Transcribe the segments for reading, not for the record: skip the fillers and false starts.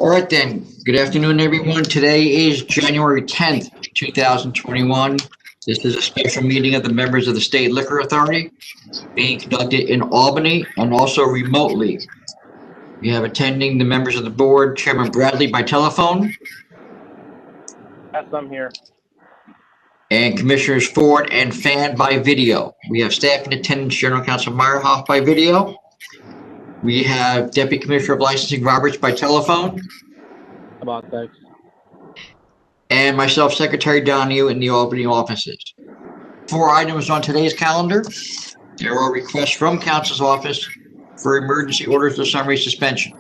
All right then. Good afternoon, everyone. Today is January 10th, 2021. This is a special meeting of the members of the State Liquor Authority being conducted in Albany and also remotely. We have attending the members of the board, Chairman Bradley by telephone. Yes, I'm here. And Commissioners Ford and Fan by video. We have staff in attendance, General Counsel Meyerhoff by video. We have Deputy Commissioner of Licensing Roberts by telephone. About thanks. And myself, Secretary Donahue, in the Albany offices. 4 items on today's calendar. There are requests from Counsel's office for emergency orders of summary suspension.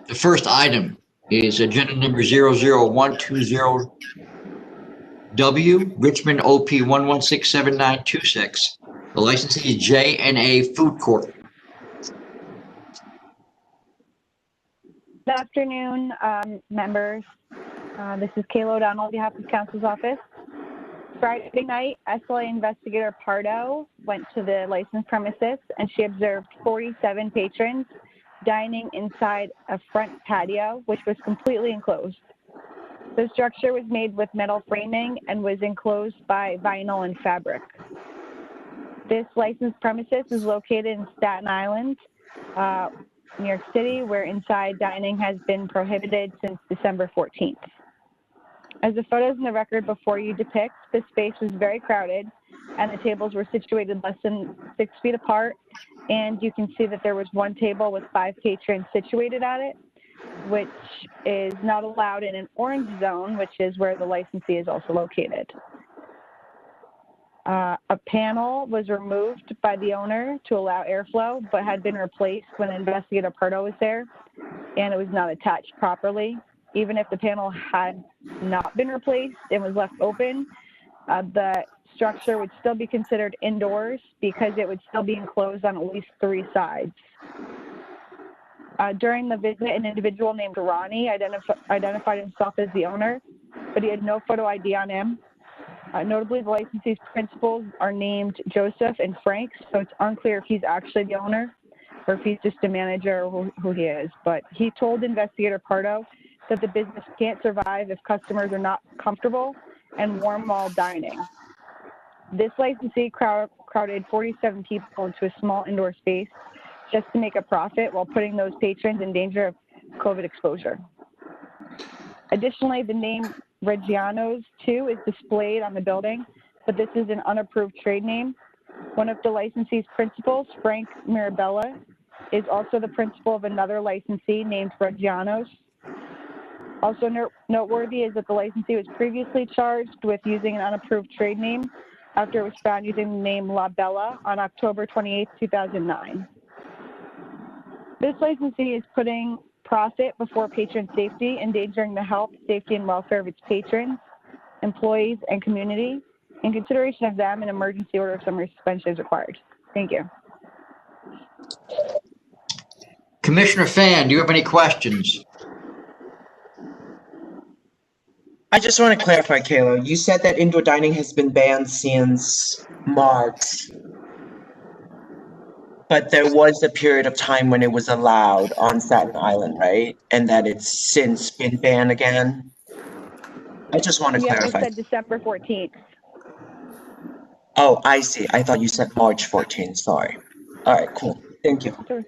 The first item is agenda number 00120W, Richmond OP 1167926. The licensee is J&A Food Court. Good afternoon, members. This is Kayla O'Donnell on behalf of Counsel's office. Friday night, SLA investigator Pardo went to the licensed premises and she observed 47 patrons dining inside a front patio, which was completely enclosed. The structure was made with metal framing and was enclosed by vinyl and fabric. This licensed premises is located in Staten Island, New York City, where inside dining has been prohibited since December 14th. As the photos in the record before you depict, the space was very crowded and the tables were situated less than 6 feet apart. And you can see that there was one table with 5 patrons situated at it, which is not allowed in an orange zone, which is where the licensee is also located. A panel was removed by the owner to allow airflow, but had been replaced when Investigator Pardo was there, and it was not attached properly. Even if the panel had not been replaced and was left open, the structure would still be considered indoors because it would still be enclosed on at least 3 sides. During the visit, an individual named Ronnie identified himself as the owner, but he had no photo ID on him. Notably, the licensee's principals are named Joseph and Frank, so it's unclear if he's actually the owner or if he's just a manager or who he is. But he told Investigator Pardo that the business can't survive if customers are not comfortable and warm while dining. This licensee crowded 47 people into a small indoor space just to make a profit while putting those patrons in danger of COVID exposure. Additionally, the name Reggiano's 2 is displayed on the building, but this is an unapproved trade name. One of the licensee's principals, Frank Mirabella, is also the principal of another licensee named Reggiano's. Also noteworthy is that the licensee was previously charged with using an unapproved trade name after it was found using the name La Bella on October 28, 2009. This licensee is putting profit before patron safety, endangering the health, safety, and welfare of its patrons, employees, and community. In consideration of them, an emergency order of summary suspension is required. Thank you. Commissioner Fan, do you have any questions? I just want to clarify, Kayla. You said that indoor dining has been banned since March, but there was a period of time when it was allowed on Staten Island, right? And that it's since been banned again? I just want to clarify. I said December 14th. Oh, I see. I thought you said March 14th. Sorry. All right, cool. Thank you. Sure.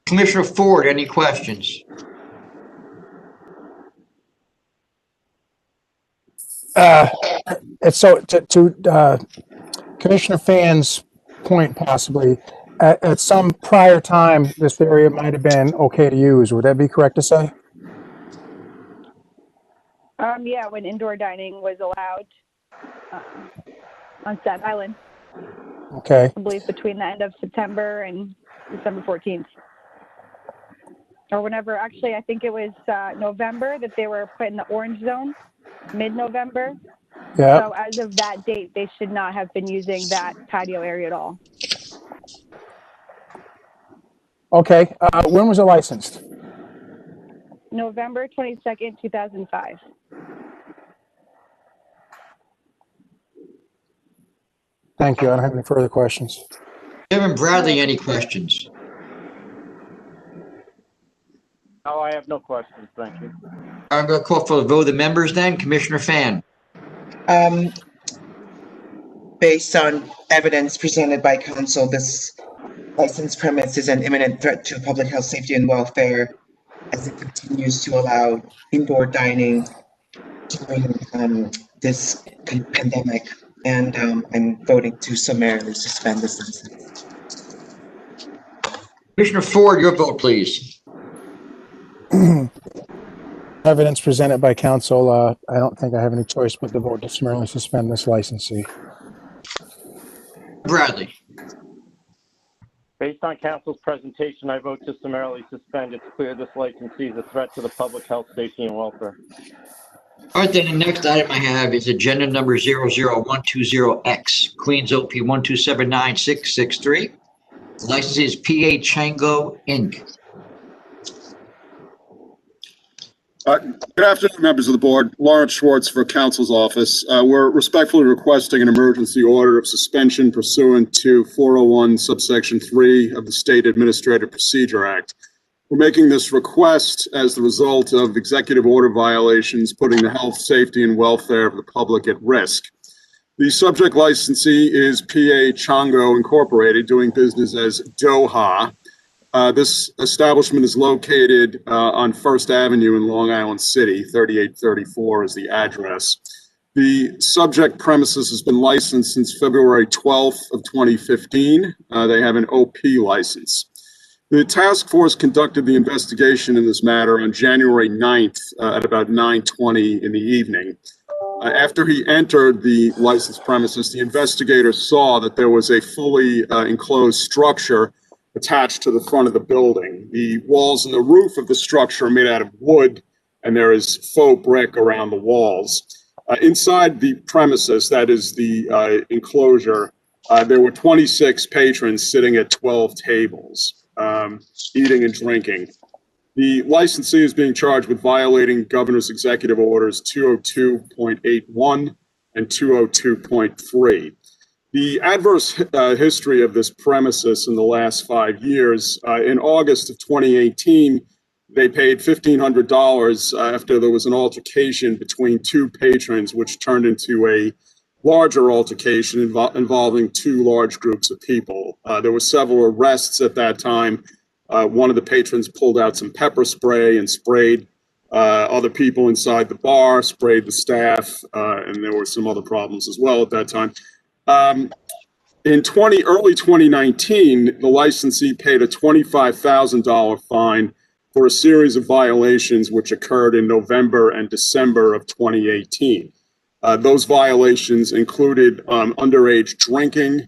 Commissioner Ford, any questions? So to Commissioner Fan's point, possibly, at some prior time, this area might have been okay to use. Would that be correct to say? Yeah, when indoor dining was allowed on Staten Island. Okay. I believe between the end of September and December 14th. Or whenever, actually, I think it was November that they were put in the orange zone, mid-November. Yeah. So as of that date, they should not have been using that patio area at all. Okay. When was it licensed? November 22nd, 2005. Thank you. I don't have any further questions. Chairman Bradley, any questions? No, I have no questions. Thank you. I'm going to call for the vote of the members then. Commissioner Fan, Based on evidence presented by counsel, this licensed premise is an imminent threat to public health, safety, and welfare as it continues to allow indoor dining during this pandemic. And I'm voting to summarily suspend this license. Commissioner Ford, your vote, please. Evidence presented by counsel, I don't think I have any choice but to vote to summarily suspend this licensee. Bradley, Based on council's presentation, I vote to summarily suspend. It's clear this licensee is a threat to the public health, safety, and welfare. all right, then the next item I have is agenda number 00120X, Queens OP 1279663. The license is PA Chango Inc. Good afternoon, members of the board. Lawrence Schwartz for counsel's office. We're respectfully requesting an emergency order of suspension pursuant to 401 subsection 3 of the State Administrative Procedure Act. We're making this request as the result of executive order violations putting the health, safety, and welfare of the public at risk. The subject licensee is PA Chango Incorporated, doing business as Doha. This establishment is located on First Avenue in Long Island City. 3834 is the address. The subject premises has been licensed since February 12th of 2015. They have an OP license. The task force conducted the investigation in this matter on January 9th at about 9:20 in the evening. After he entered the licensed premises, the investigator saw that there was a fully enclosed structure attached to the front of the building. The walls and the roof of the structure are made out of wood, and there is faux brick around the walls. Inside the premises, that is the enclosure, there were 26 patrons sitting at 12 tables, eating and drinking. The licensee is being charged with violating Governor's Executive Orders 202.81 and 202.3. The adverse history of this premises in the last 5 years, in August of 2018, they paid $1,500 after there was an altercation between two patrons, which turned into a larger altercation involving two large groups of people. There were several arrests at that time. One of the patrons pulled out some pepper spray and sprayed other people inside the bar, sprayed the staff, and there were some other problems as well at that time. In early 2019, the licensee paid a $25,000 fine for a series of violations which occurred in November and December of 2018. Those violations included underage drinking.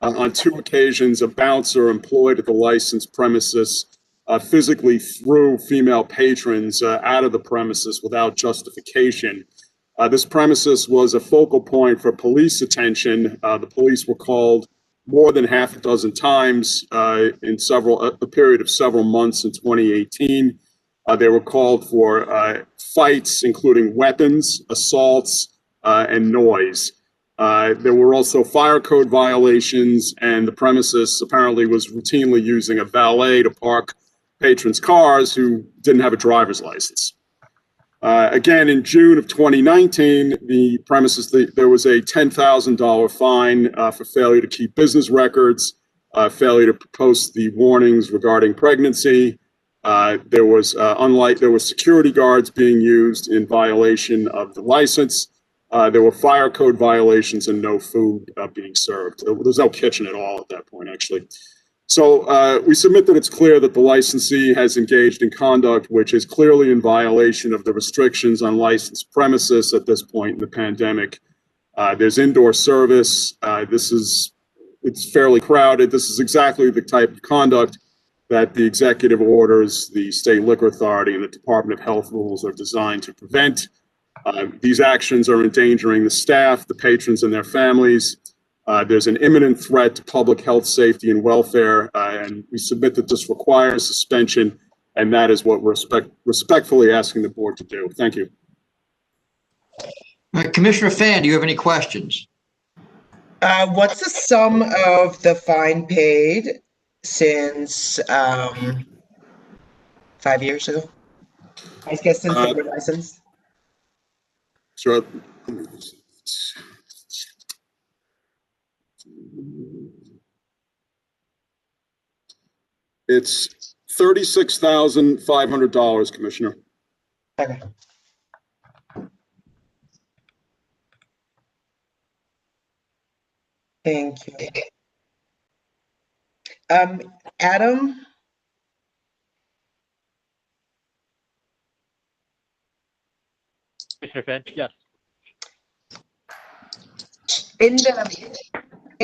On two occasions, a bouncer employed at the licensed premises physically threw female patrons out of the premises without justification. This premises was a focal point for police attention. The police were called more than half a dozen times in a period of several months in 2018. They were called for fights, including weapons, assaults, and noise. There were also fire code violations, and the premises apparently was routinely using a valet to park patrons' cars who didn't have a driver's license. Again, in June of 2019, the premises, there was a $10,000 fine for failure to keep business records, failure to post the warnings regarding pregnancy. There was security guards being used in violation of the license. There were fire code violations and no food being served. There was no kitchen at all at that point, actually. So we submit that it's clear that the licensee has engaged in conduct which is clearly in violation of the restrictions on licensed premises at this point in the pandemic. There's indoor service. It's fairly crowded. This is exactly the type of conduct that the executive orders, the State Liquor Authority, and the Department of Health rules are designed to prevent. These actions are endangering the staff, the patrons, and their families. There's an imminent threat to public health, safety, and welfare, and we submit that this requires suspension, and that is what we're respectfully asking the board to do. Thank you. Commissioner Fan, do you have any questions? What's the sum of the fine paid since 5 years ago? I guess since they were licensed. Sure. It's $36,500, Commissioner. Okay. Thank you. Adam? Commissioner Finn? Yes. In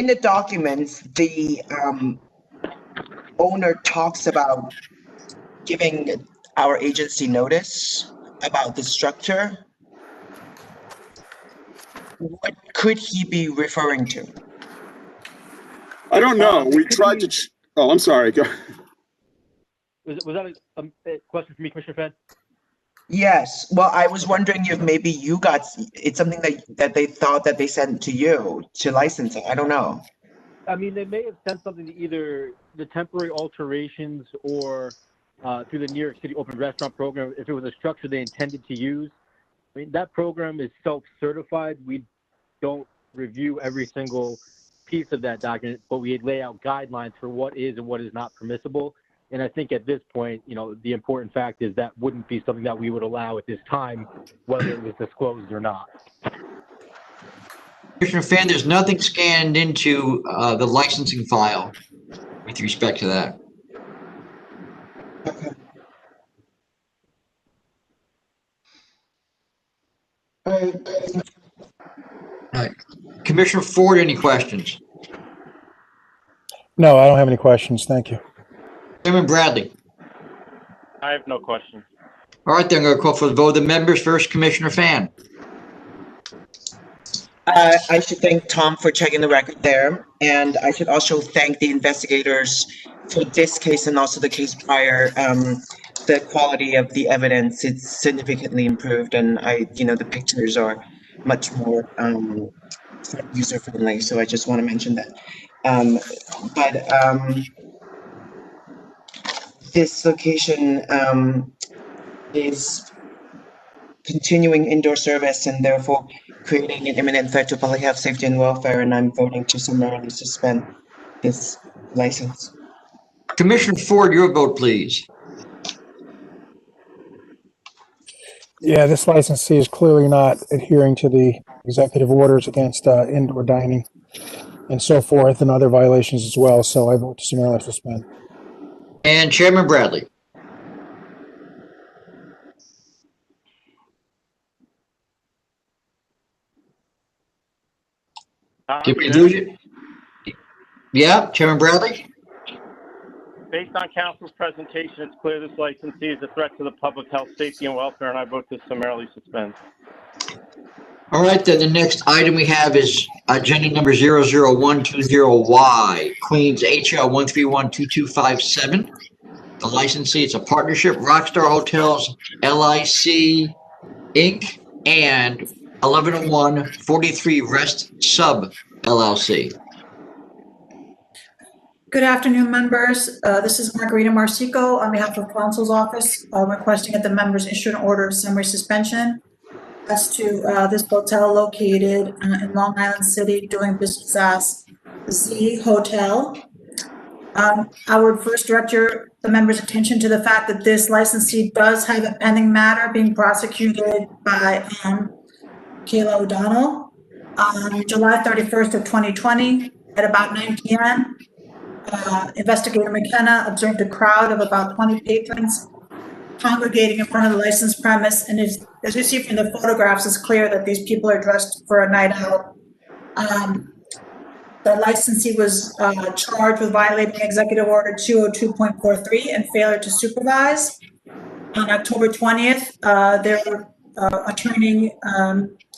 the documents, the owner talks about giving our agency notice about the structure. What could he be referring to? I don't know. We tried to, oh, I'm sorry. Go. Was that a question for me, Commissioner Finn? Yes. Well, I was wondering if maybe you got, it's something that they thought that they sent to you to license it. I don't know. I mean, they may have sent something to either the temporary alterations or through the New York City Open Restaurant Program, if it was a structure they intended to use. I mean, that program is self-certified. We don't review every single piece of that document, but we lay out guidelines for what is and what is not permissible. And I think at this point, you know, the important fact is that wouldn't be something that we would allow at this time, whether it was disclosed or not. Commissioner Fan, there's nothing scanned into the licensing file with respect to that. Okay. All right. Commissioner Ford, any questions? No, I don't have any questions. Thank you. Chairman Bradley. I have no questions. All right, then I'm going to call for the vote of the members. First, Commissioner Fan. I should thank Tom for checking the record there, and I should also thank the investigators for this case and also the case prior. The quality of the evidence, it's significantly improved, and the pictures are much more user friendly. So I just want to mention that. This location is continuing indoor service and therefore creating an imminent threat to public health, safety, and welfare, and I'm voting to summarily suspend this license. Commissioner Ford, your vote, please. Yeah, this licensee is clearly not adhering to the executive orders against indoor dining and so forth, and other violations as well. So I vote to summarily suspend. And Chairman Bradley. Did we lose it? Yeah, Chairman Bradley? Based on council's presentation, it's clear this licensee is a threat to the public health, safety, and welfare, and I vote to summarily suspend. All right, then the next item we have is agenda number 00120Y, Queens HL 1312257. The licensee, it's a partnership, Rockstar Hotels, LIC, Inc., and 1101 43 Rest Sub, LLC. Good afternoon, members. This is Margarita Marsico on behalf of Counsel's Office, requesting that the members issue an order of summary suspension as to this hotel located in Long Island City doing business as Z Hotel. I would first direct the members' attention to the fact that this licensee does have a pending matter being prosecuted by Kayla O'Donnell on July 31st of 2020 at about 9 p.m. Investigator McKenna observed a crowd of about 20 patrons congregating in front of the licensed premise, and as you see from the photographs, it's clear that these people are dressed for a night out. The licensee was charged with violating Executive Order 202.43 and failure to supervise. On October 20th, their attorney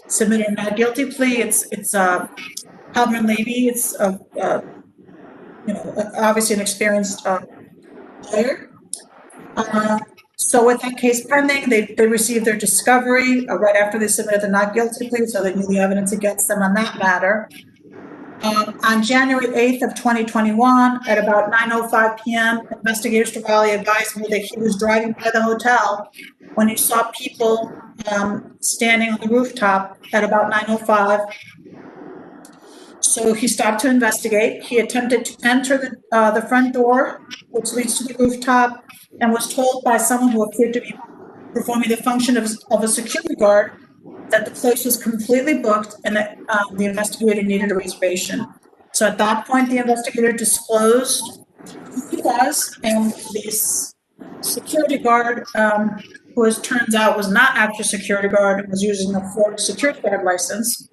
submitted a not guilty plea. It's Halvin Levy. It's obviously an experienced lawyer. So with that case pending, they received their discovery right after they submitted the not guilty plea, so they knew the evidence against them on that matter. On January 8th of 2021, at about 9:05 p.m., investigator Stravali advised me that he was driving by the hotel when he saw people standing on the rooftop at about 9:05. So he stopped to investigate. He attempted to enter the front door, which leads to the rooftop, and was told by someone who appeared to be performing the function of a security guard that the place was completely booked and that the investigator needed a reservation. So at that point, the investigator disclosed who he was, and this security guard, who as turns out was not actually a security guard and was using a Florida security guard license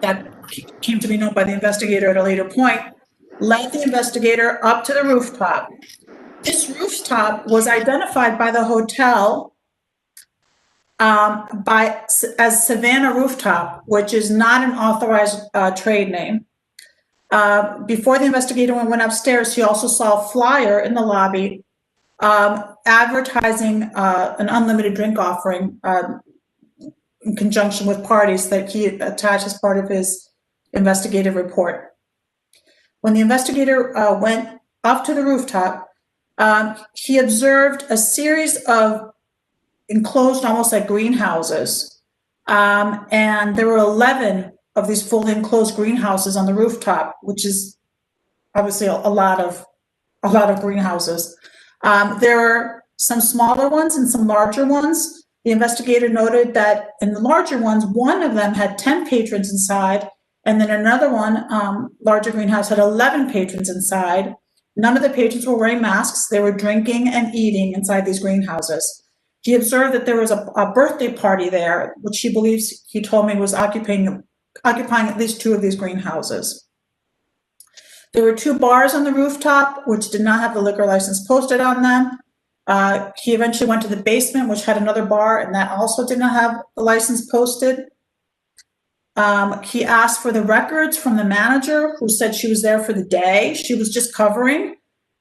that came to be known by the investigator at a later point, led the investigator up to the rooftop. This rooftop was identified by the hotel as Savannah Rooftop, which is not an authorized trade name. Before the investigator went upstairs, he also saw a flyer in the lobby advertising an unlimited drink offering in conjunction with parties that he attached as part of his investigative report. When the investigator went up to the rooftop, he observed a series of enclosed, almost like greenhouses. And there were 11 of these fully enclosed greenhouses on the rooftop, which is obviously a lot of greenhouses. There were some smaller ones and some larger ones. The investigator noted that in the larger ones, one of them had 10 patrons inside, and then another one, larger greenhouse, had 11 patrons inside. None of the patrons were wearing masks. They were drinking and eating inside these greenhouses. He observed that there was a birthday party there, which he believes, he told me, was occupying at least 2 of these greenhouses. There were 2 bars on the rooftop, which did not have the liquor license posted on them. He eventually went to the basement, which had another bar, and that also did not have the license posted. He asked for the records from the manager, who said she was there for the day. She was just covering.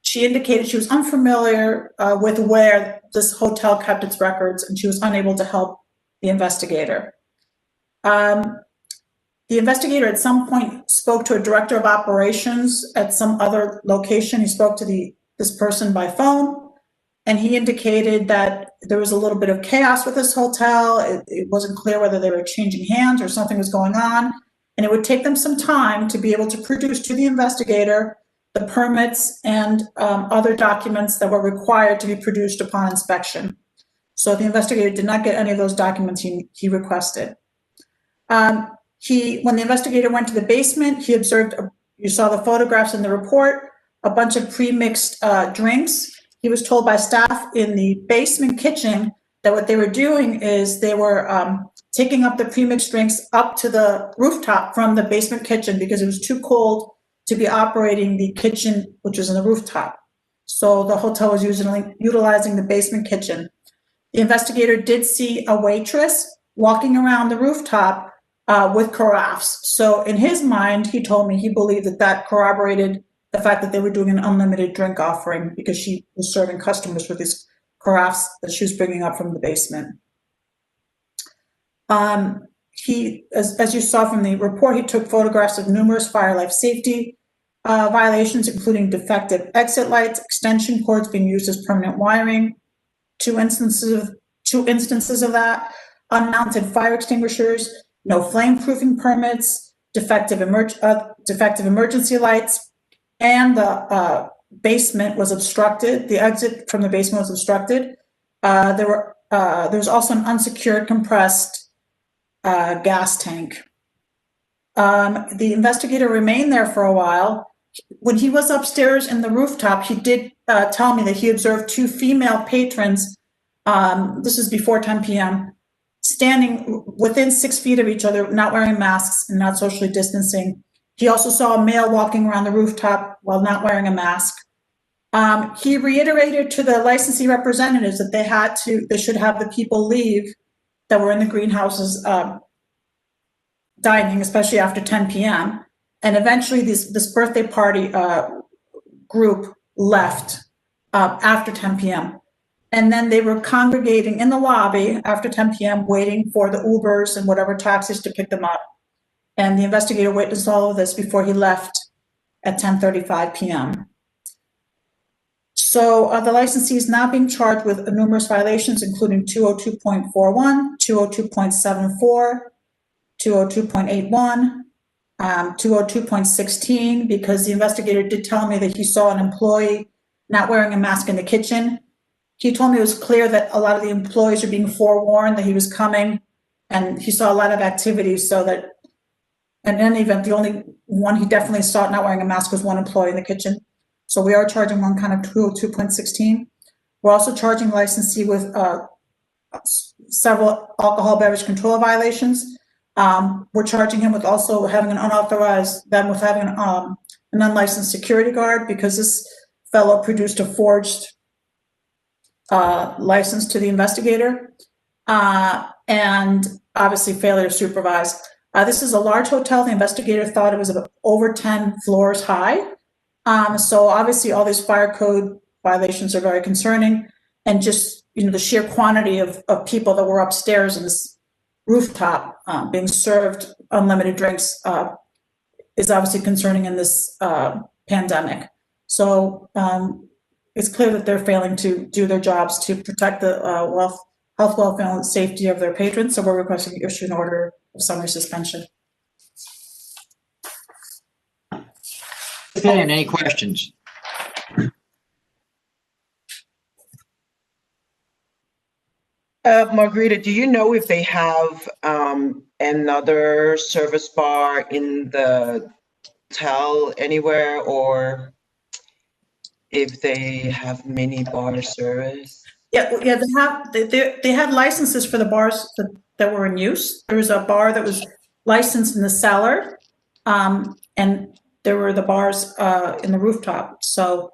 She indicated she was unfamiliar with where this hotel kept its records, and she was unable to help the investigator. The investigator at some point spoke to a director of operations at some other location. He spoke to this person by phone, and he indicated that there was a little bit of chaos with this hotel. It wasn't clear whether they were changing hands or something was going on, and it would take them some time to be able to produce to the investigator the permits and other documents that were required to be produced upon inspection. So the investigator did not get any of those documents he requested. When the investigator went to the basement, he observed, you saw the photographs in the report, a bunch of pre-mixed drinks. He was told by staff in the basement kitchen that what they were doing is they were taking up the pre-mixed drinks up to the rooftop from the basement kitchen because it was too cold to be operating the kitchen, which was in the rooftop. So the hotel was utilizing the basement kitchen. The investigator did see a waitress walking around the rooftop with carafes. So in his mind, he told me he believed that corroborated the fact that they were doing an unlimited drink offering because she was serving customers with these carafes that she was bringing up from the basement. As you saw from the report, he took photographs of numerous fire life safety violations, including defective exit lights, extension cords being used as permanent wiring, two instances of that, unmounted fire extinguishers, no flame-proofing permits, defective emergency lights, and the basement was obstructed. The exit from the basement was obstructed. There was also an unsecured compressed gas tank. The investigator remained there for a while. When he was upstairs in the rooftop, he did tell me that he observed 2 female patrons, this is before 10 p.m., standing within 6 feet of each other, not wearing masks and not socially distancing. He also saw a male walking around the rooftop while not wearing a mask. He reiterated to the licensee representatives that they should have the people leave that were in the greenhouses dining, especially after 10 p.m. And eventually this birthday party group left after 10 p.m. And then they were congregating in the lobby after 10 p.m. waiting for the Ubers and whatever taxis to pick them up. And the investigator witnessed all of this before he left at 10:35 p.m. So the licensee is now being charged with numerous violations, including 202.41, 202.74, 202.81, 202.16, because the investigator did tell me that he saw an employee not wearing a mask in the kitchen. He told me it was clear that a lot of the employees are being forewarned that he was coming, and he saw a lot of activity, so that in any event, the only one he definitely saw not wearing a mask was one employee in the kitchen. So we are charging one count of 202.16. We're also charging licensee with several alcohol beverage control violations. We're charging him with also having an unlicensed security guard, because this fellow produced a forged license to the investigator, and obviously failure to supervise. This is a large hotel. The investigator thought it was about over 10 floors high. So obviously all these fire code violations are very concerning, and just, the sheer quantity of people that were upstairs in this rooftop being served unlimited drinks is obviously concerning in this pandemic. So it's clear that they're failing to do their jobs to protect the health, welfare, and safety of their patrons. So we're requesting you issue an order of summary suspension. Okay, and any questions? Margarita, do you know if they have another service bar in the hotel anywhere, or if they have mini bar service? Yeah, they had licenses for the bars that were in use. There was a bar that was licensed in the cellar, and there were the bars in the rooftop. So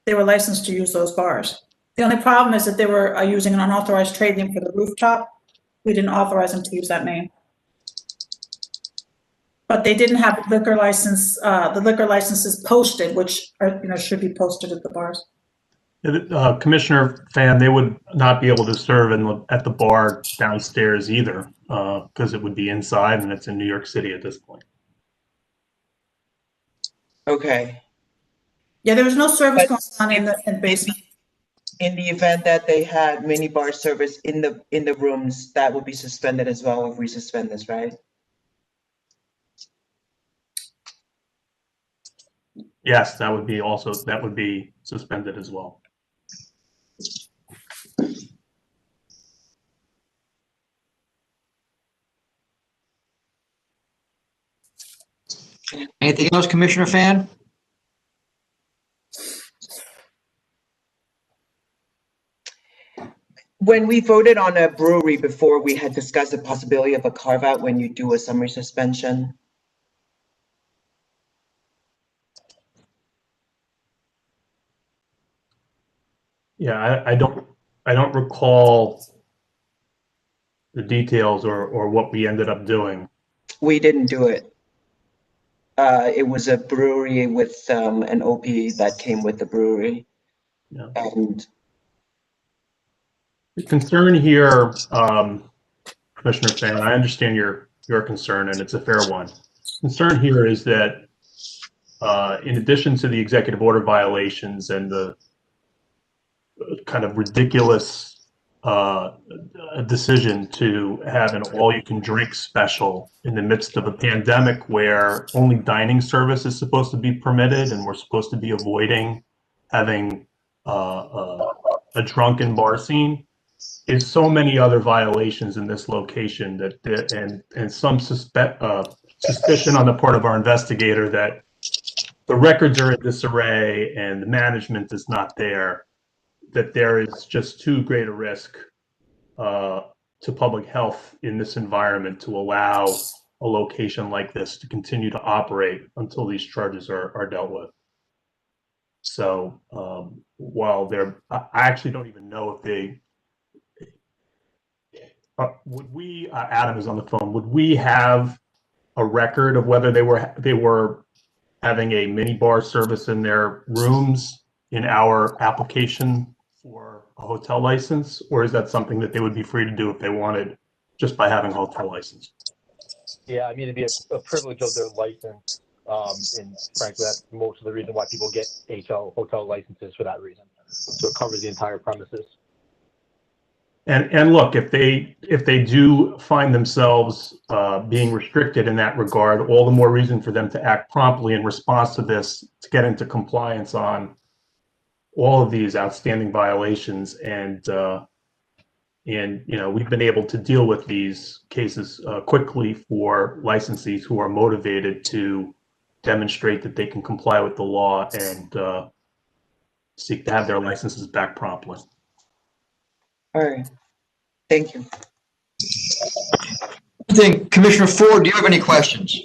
they were licensed to use those bars. The only problem is that they were using an unauthorized trade name for the rooftop. We didn't authorize them to use that name. But they didn't have liquor license. The liquor licenses posted, which are, should be posted at the bars. Commissioner Fan, they would not be able to serve at the bar downstairs either, because it would be inside, and it's in New York City at this point. Okay. Yeah, there was no service going on in the basement. In the event that they had mini bar service in the rooms, that would be suspended as well if we suspend this, right? Yes, that would be suspended as well. Anything else, Commissioner Fan? When we voted on a brewery before, we had discussed the possibility of a carve out when you do a summary suspension. Yeah, I don't recall the details or what we ended up doing. We didn't do it. It was a brewery with an OP that came with the brewery. Yeah. And the concern here, Commissioner Fan, I understand your concern, and it's a fair one. Concern here is that in addition to the executive order violations and the kind of ridiculous decision to have an all-you-can-drink special in the midst of a pandemic where only dining service is supposed to be permitted, and we're supposed to be avoiding having a drunken bar scene, is so many other violations in this location and some suspicion on the part of our investigator that the records are in disarray and the management is not there, that there is just too great a risk to public health in this environment to allow a location like this to continue to operate until these charges are dealt with. So while I actually don't even know if they, would we, Adam is on the phone, would we have a record of whether they were having a mini bar service in their rooms in our application for a hotel license, or is that something that they would be free to do if they wanted just by having a hotel license? Yeah, I mean, it'd be a privilege of their license. And frankly, that's most of the reason why people get hotel licenses for that reason. So it covers the entire premises. And look, if they do find themselves being restricted in that regard, all the more reason for them to act promptly in response to this, to get into compliance on all of these outstanding violations. And we've been able to deal with these cases quickly for licensees who are motivated to demonstrate that they can comply with the law and seek to have their licenses back promptly. All right. Thank you. Then Commissioner Ford, do you have any questions?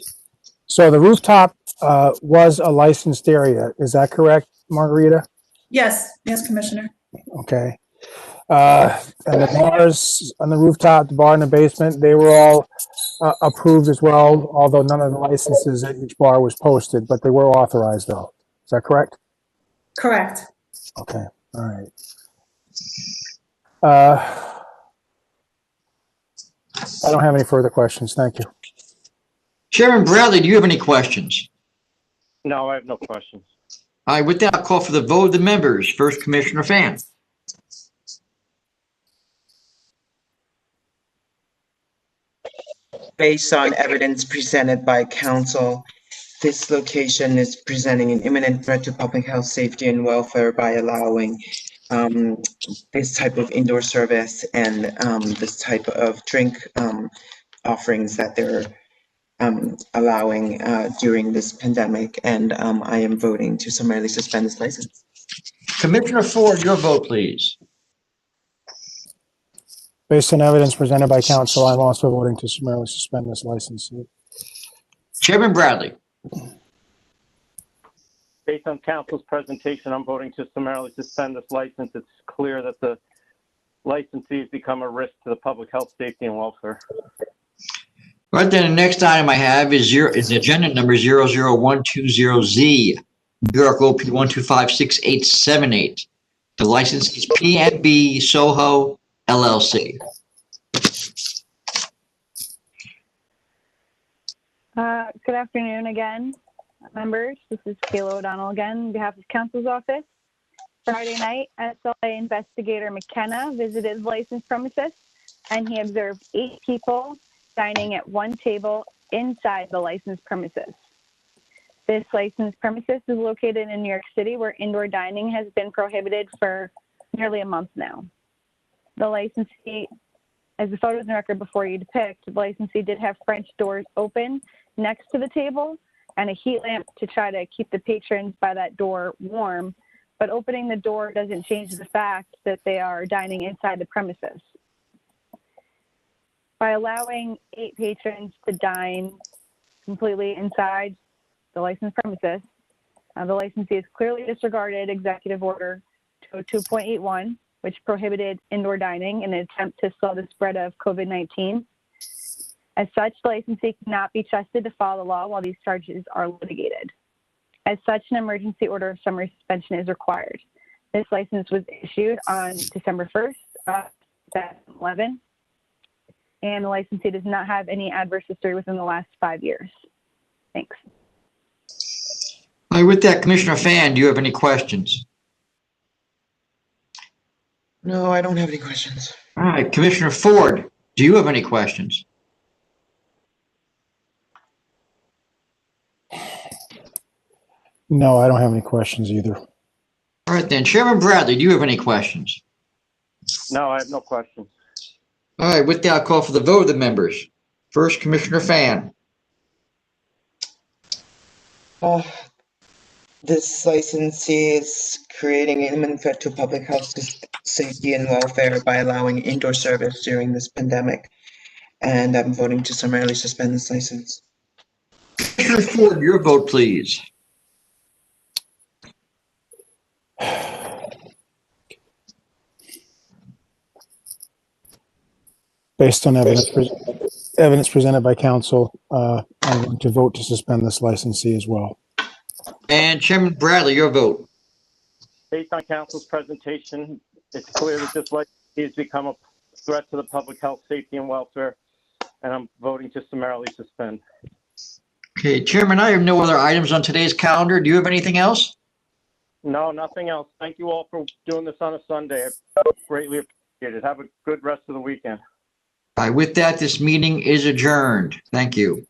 So the rooftop was a licensed area. Is that correct, Margarita? Yes, yes, Commissioner. Okay. And the bars on the rooftop, the bar in the basement, they were all approved as well, although none of the licenses at each bar was posted, but they were authorized though. Is that correct? Correct. Okay. All right. I don't have any further questions. Thank you. Chairman Bradley, do you have any questions? No, I have no questions. All right, with that, I'll call for the vote of the members. First, Commissioner Fan. Based on evidence presented by counsel, this location is presenting an imminent threat to public health, safety, and welfare by allowing this type of indoor service and this type of drink offerings that they're allowing during this pandemic. And I am voting to summarily suspend this license. Commissioner Ford, your vote, please. Based on evidence presented by counsel, I'm also voting to summarily suspend this license. Chairman Bradley. Based on council's presentation, I'm voting to summarily suspend this license. It's clear that the licensees become a risk to the public health, safety, and welfare. Right then, the next item I have is agenda number 00120Z, New York OP 1256878. The license is PNB Soho LLC. Good afternoon again, members. This is Kayla O'Donnell again on behalf of council's office. Friday night, SLA investigator McKenna visited licensed premises and he observed 8 people dining at one table inside the licensed premises. This licensed premises is located in New York City, where indoor dining has been prohibited for nearly a month now. The licensee, as the photos in the record before you depict, the licensee did have French doors open next to the table and a heat lamp to try to keep the patrons by that door warm, but opening the door doesn't change the fact that they are dining inside the premises. By allowing 8 patrons to dine completely inside the licensed premises, the licensee has clearly disregarded Executive Order 202.81, which prohibited indoor dining in an attempt to slow the spread of COVID-19. As such, the licensee cannot be trusted to follow the law while these charges are litigated. As such, an emergency order of summary suspension is required. This license was issued on December 1st, 2011, and the licensee does not have any adverse history within the last 5 years. Thanks. All right, with that, Commissioner Fan, do you have any questions? No, I don't have any questions. All right, Commissioner Ford, do you have any questions? No, I don't have any questions either. All right, then, Chairman Bradley, do you have any questions? No, I have no questions. All right, with that, I'll call for the vote of the members. First, Commissioner Fan. This licensee is creating an imminent threat to public health, safety, and welfare by allowing indoor service during this pandemic. And I'm voting to summarily suspend this license. Commissioner Ford, your vote, please. Based on evidence presented by counsel, I'm going to vote to suspend this licensee as well. And Chairman Bradley, your vote. Based on council's presentation, it's clear that this licensee has become a threat to the public health, safety, and welfare. and I'm voting to summarily suspend. Okay, Chairman, I have no other items on today's calendar. Do you have anything else? No, nothing else. Thank you all for doing this on a Sunday. I greatly appreciate it. Have a good rest of the weekend. With that, this meeting is adjourned. Thank you.